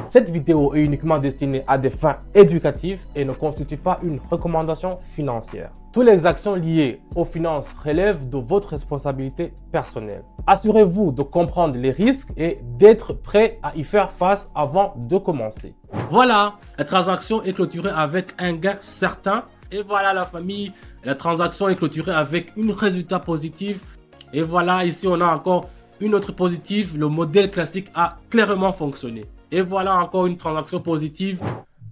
Cette vidéo est uniquement destinée à des fins éducatives et ne constitue pas une recommandation financière. Toutes les actions liées aux finances relèvent de votre responsabilité personnelle. Assurez-vous de comprendre les risques et d'être prêt à y faire face avant de commencer. Voilà, la transaction est clôturée avec un gain certain. Et voilà la famille, la transaction est clôturée avec un résultat positif. Et voilà, ici on a encore une autre positive. Le modèle classique a clairement fonctionné. Et voilà encore une transaction positive.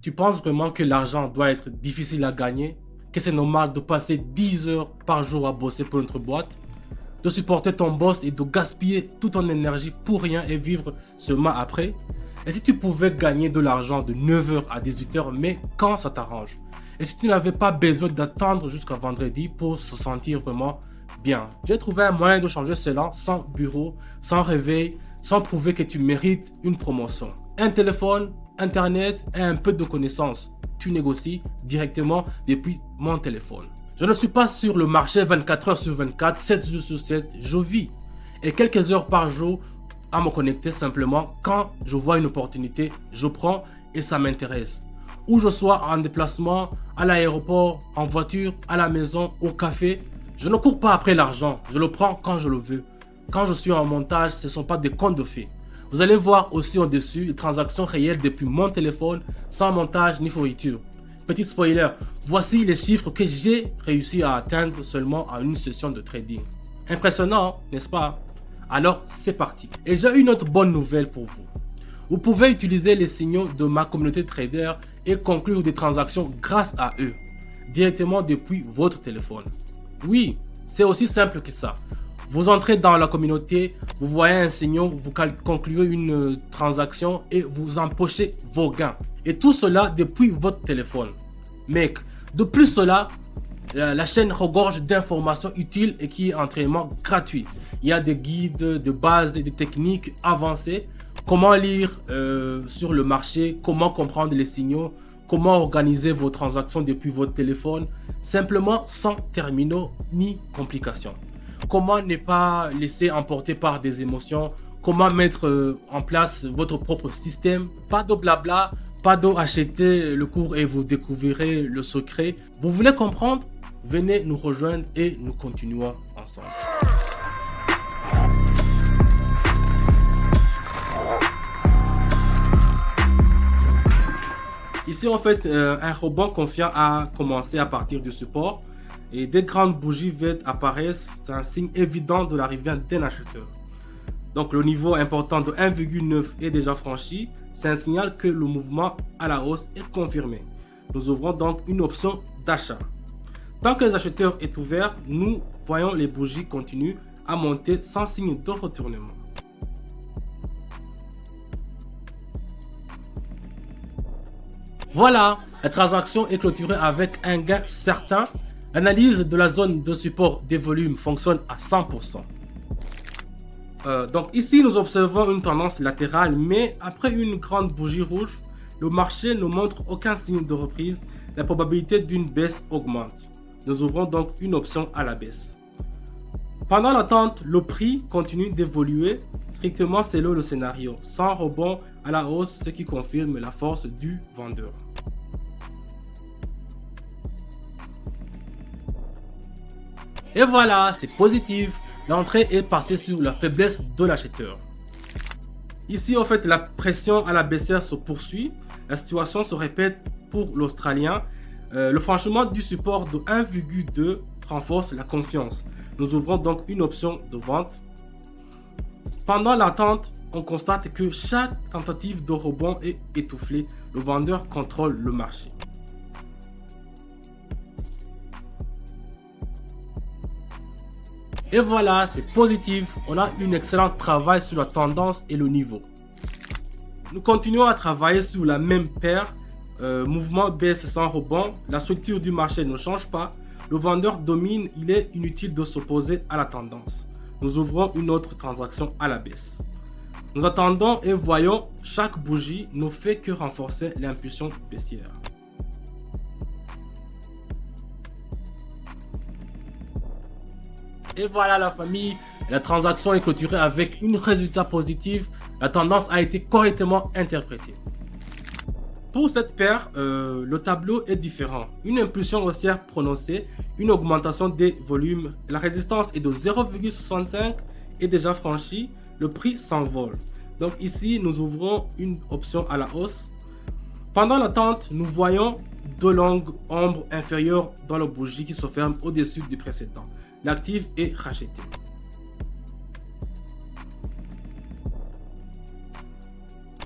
Tu penses vraiment que l'argent doit être difficile à gagner? Que c'est normal de passer 10 heures par jour à bosser pour notre boîte? De supporter ton boss et de gaspiller toute ton énergie pour rien et vivre seulement après? Et si tu pouvais gagner de l'argent de 9 h à 18 h, mais quand ça t'arrange? Et si tu n'avais pas besoin d'attendre jusqu'à vendredi pour se sentir vraiment bien? J'ai trouvé un moyen de changer cela sans bureau, sans réveil, sans prouver que tu mérites une promotion. Un téléphone, internet et un peu de connaissances. Tu négocies directement depuis mon téléphone. Je ne suis pas sur le marché 24 heures sur 24, 7 jours sur 7. Je vis et quelques heures par jour à me connecter simplement quand je vois une opportunité, je prends et ça m'intéresse. Où je sois en déplacement, à l'aéroport, en voiture, à la maison, au café, je ne cours pas après l'argent, je le prends quand je le veux. Quand je suis en montage, ce ne sont pas des contes de fées. Vous allez voir aussi au-dessus les transactions réelles depuis mon téléphone, sans montage ni fourniture. Petit spoiler, voici les chiffres que j'ai réussi à atteindre seulement en une session de trading. Impressionnant, n'est-ce pas? Alors, c'est parti. Et j'ai une autre bonne nouvelle pour vous. Vous pouvez utiliser les signaux de ma communauté de traders et conclure des transactions grâce à eux, directement depuis votre téléphone. Oui, c'est aussi simple que ça. Vous entrez dans la communauté, vous voyez un signal, vous concluez une transaction et vous empochez vos gains. Et tout cela depuis votre téléphone. Mec, de plus cela, la chaîne regorge d'informations utiles et qui est entièrement gratuit. Il y a des guides de base et des techniques avancées. Comment lire sur le marché, comment comprendre les signaux, comment organiser vos transactions depuis votre téléphone, simplement sans terminaux ni complications. Comment ne pas laisser emporter par des émotions, comment mettre en place votre propre système. Pas de blabla, pas d'acheter le cours et vous découvrirez le secret. Vous voulez comprendre? Venez nous rejoindre et nous continuons ensemble. Ici, en fait, un rebond confiant a commencé à partir du support et des grandes bougies vertes apparaissent. C'est un signe évident de l'arrivée d'un acheteur. Donc, le niveau important de 1,9 est déjà franchi. C'est un signal que le mouvement à la hausse est confirmé. Nous ouvrons donc une option d'achat. Tant que les acheteurs est ouvert, nous voyons les bougies continuer à monter sans signe de retournement. Voilà, la transaction est clôturée avec un gain certain. L'analyse de la zone de support des volumes fonctionne à 100%. Donc ici, nous observons une tendance latérale, mais après une grande bougie rouge, le marché ne montre aucun signe de reprise. La probabilité d'une baisse augmente. Nous ouvrons donc une option à la baisse. Pendant l'attente, le prix continue d'évoluer strictement selon le scénario, sans rebond à la hausse, ce qui confirme la force du vendeur. Et voilà, c'est positif. L'entrée est passée sur la faiblesse de l'acheteur. Ici, en fait, la pression à la baissière se poursuit. La situation se répète pour l'Australien. Le franchissement du support de 1,2 renforce la confiance. Nous ouvrons donc une option de vente. Pendant l'attente, on constate que chaque tentative de rebond est étouffée. Le vendeur contrôle le marché. Et voilà, c'est positif. On a un excellent travail sur la tendance et le niveau. Nous continuons à travailler sur la même paire. Mouvement baisse sans rebond. La structure du marché ne change pas. Le vendeur domine. Il est inutile de s'opposer à la tendance. Nous ouvrons une autre transaction à la baisse. Nous attendons et voyons chaque bougie ne fait que renforcer l'impulsion baissière. Et voilà la famille, La transaction est clôturée avec un résultat positif. La tendance a été correctement interprétée. Pour cette paire, le tableau est différent. Une impulsion haussière prononcée, une augmentation des volumes. La résistance est de 0,65 est déjà franchie. Le prix s'envole. Donc ici, nous ouvrons une option à la hausse. Pendant l'attente, nous voyons deux longues ombres inférieures dans le bougie qui se ferment au-dessus du précédent. L'actif est racheté.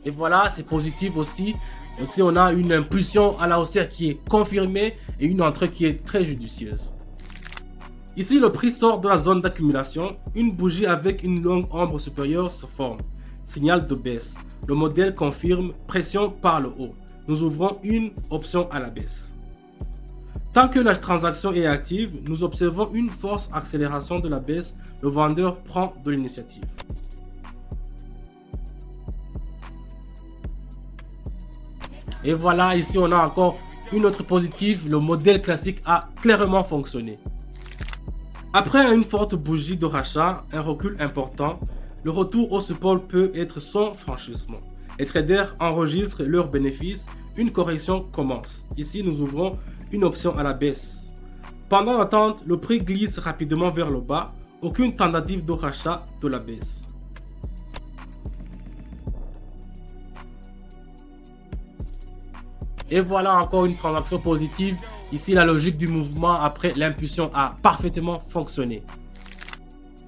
Et voilà, c'est positif aussi. Aussi, on a une impulsion à la haussière qui est confirmée et une entrée qui est très judicieuse. Ici, le prix sort de la zone d'accumulation. Une bougie avec une longue ombre supérieure se forme. Signal de baisse. Le modèle confirme pression par le haut. Nous ouvrons une option à la baisse. Tant que la transaction est active, nous observons une forte accélération de la baisse. Le vendeur prend de l'initiative. Et voilà, ici on a encore une autre positive. Le modèle classique a clairement fonctionné. Après une forte bougie de rachat, un recul important, le retour au support peut être sans franchissement. Les traders enregistrent leurs bénéfices, une correction commence. Ici, nous ouvrons une option à la baisse. Pendant l'attente, le prix glisse rapidement vers le bas, aucune tentative de rachat de la baisse. Et voilà encore une transaction positive. Ici, la logique du mouvement après l'impulsion a parfaitement fonctionné.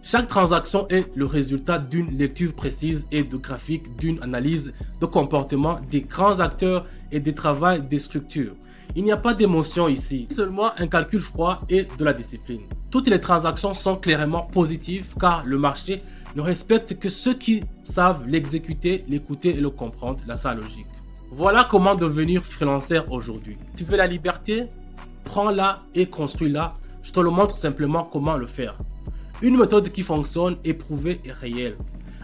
Chaque transaction est le résultat d'une lecture précise et de graphique, d'une analyse de comportement des grands acteurs et des travaux des structures. Il n'y a pas d'émotion ici, seulement un calcul froid et de la discipline. Toutes les transactions sont clairement positives car le marché ne respecte que ceux qui savent l'exécuter, l'écouter et le comprendre, sa logique. Voilà comment devenir freelancer aujourd'hui. Tu veux la liberté? Prends-la et construis-la. Je te le montre simplement comment le faire. Une méthode qui fonctionne, éprouvée et réelle.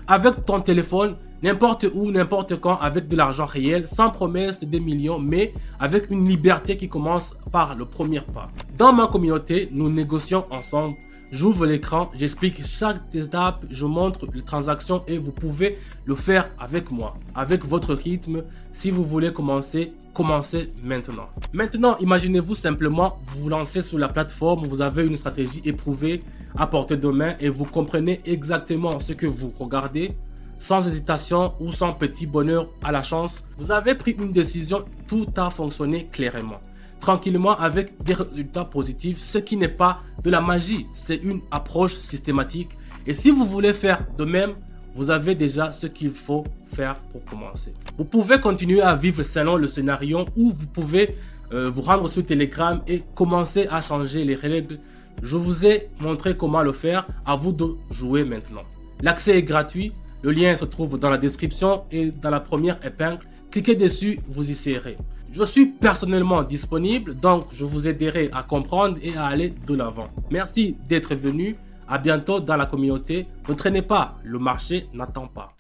Avec ton téléphone, n'importe où, n'importe quand, avec de l'argent réel, sans promesse des millions, mais avec une liberté qui commence par le premier pas. Dans ma communauté, nous négocions ensemble. J'ouvre l'écran, j'explique chaque étape, je montre les transactions et vous pouvez le faire avec moi, avec votre rythme. Si vous voulez commencer, commencez maintenant. Maintenant, imaginez-vous simplement vous lancer sur la plateforme, vous avez une stratégie éprouvée à portée de main et vous comprenez exactement ce que vous regardez, sans hésitation ou sans petit bonheur à la chance. Vous avez pris une décision, tout a fonctionné clairement. Tranquillement avec des résultats positifs, ce qui n'est pas de la magie, c'est une approche systématique. Et si vous voulez faire de même, vous avez déjà ce qu'il faut faire pour commencer. Vous pouvez continuer à vivre selon le scénario ou vous pouvez vous rendre sur Telegram et commencer à changer les règles. Je vous ai montré comment le faire, à vous de jouer maintenant. L'accès est gratuit, le lien se trouve dans la description et dans la première épingle. Cliquez dessus, vous y serez. Je suis personnellement disponible, donc je vous aiderai à comprendre et à aller de l'avant. Merci d'être venu. À bientôt dans la communauté. Ne traînez pas, le marché n'attend pas.